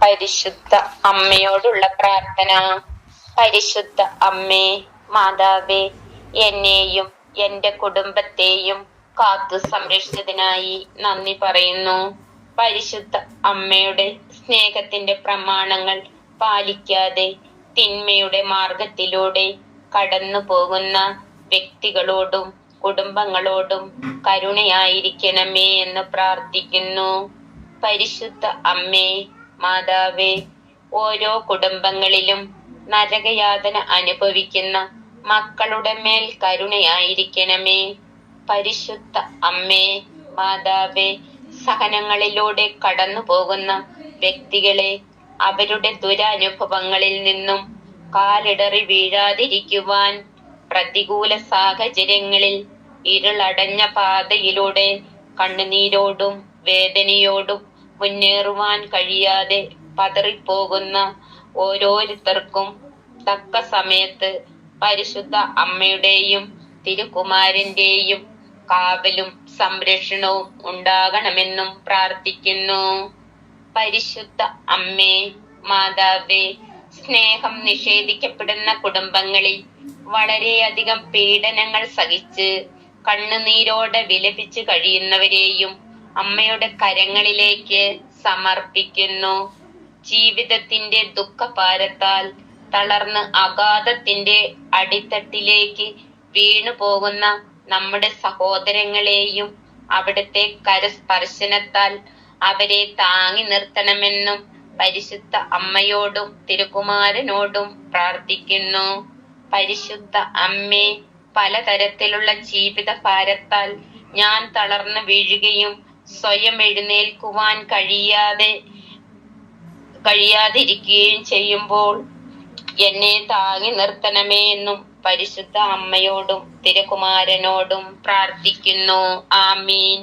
പരിശുദ്ധ അമ്മയോടുള്ള പ്രാർത്ഥന. പരിശുദ്ധ അമ്മേ, മാതാവേ, എന്നെയും എന്റെ കുടുംബത്തെയും കാത്തു സംരക്ഷിച്ചതിനായി നന്ദി പറയുന്നു. പരിശുദ്ധ അമ്മയുടെ സ്നേഹത്തിന്റെ പ്രമാണങ്ങൾ പാലിക്കാതെ തിന്മയുടെ മാർഗത്തിലൂടെ കടന്നു പോകുന്ന വ്യക്തികളോടും കുടുംബങ്ങളോടും കരുണയായിരിക്കണമേ എന്ന് പ്രാർത്ഥിക്കുന്നു. പരിശുദ്ധ അമ്മേ, മാതാവേ, ഓരോ കുടുംബങ്ങളിലും നരകയാതന അനുഭവിക്കുന്ന മക്കളുടെ മേൽ കരുണയായിരിക്കണമേ. പരിശുദ്ധ അമ്മേ, മാതാവേ, സഹനങ്ങളിലൂടെ കടന്നു പോകുന്ന വ്യക്തികളെ അവരുടെ ദുരനുഭവങ്ങളിൽ നിന്നും കാലിടറി വീഴാതിരിക്കുവാൻ, പ്രതികൂല സാഹചര്യങ്ങളിൽ ഇരുളടഞ്ഞ പാതയിലൂടെ കണ്ണുനീരോടും വേദനയോടും മുന്നേറുവാൻ കഴിയാതെ പതറിപ്പോകുന്ന ഓരോരുത്തർക്കും തക്ക സമയത്ത് പരിശുദ്ധ അമ്മയുടെയും തിരുകുമാരന്റെയും കാവലും സംരക്ഷണവും ഉണ്ടാകണമെന്നും പ്രാർത്ഥിക്കുന്നു. പരിശുദ്ധ അമ്മേ, മാതാവേ, സ്നേഹം നിഷേധിക്കപ്പെടുന്ന കുടുംബങ്ങളിൽ വളരെയധികം പീഡനങ്ങൾ സഹിച്ച് കണ്ണുനീരോടെ വിലപിച്ച് കഴിയുന്നവരെയും അമ്മയുടെ കരങ്ങളിലേക്ക് സമർപ്പിക്കുന്നു. ജീവിതത്തിന്റെ ദുഃഖഭാരത്താൽ തളർന്ന് അഗാധത്തിന്റെ അടിത്തട്ടിലേക്ക് വീണു പോകുന്ന നമ്മുടെ സഹോദരങ്ങളെയും അവിടുത്തെ കരസ്പർശനത്താൽ അവരെ താങ്ങി നിർത്തണമെന്നും പരിശുദ്ധ അമ്മയോടും തിരുകുമാരനോടും പ്രാർത്ഥിക്കുന്നു. പരിശുദ്ധ അമ്മേ, പലതരത്തിലുള്ള ജീവിത ഭാരത്താൽ ഞാൻ തളർന്നു വീഴുകയും സ്വയം എഴുന്നേൽക്കുവാൻ കഴിയാതിരിക്കുകയും ചെയ്യുമ്പോൾ എന്നെ താങ്ങി നിർത്തണമേ എന്നും പരിശുദ്ധ അമ്മയോടും തിരുകുമാരനോടും പ്രാർത്ഥിക്കുന്നു. ആമീൻ.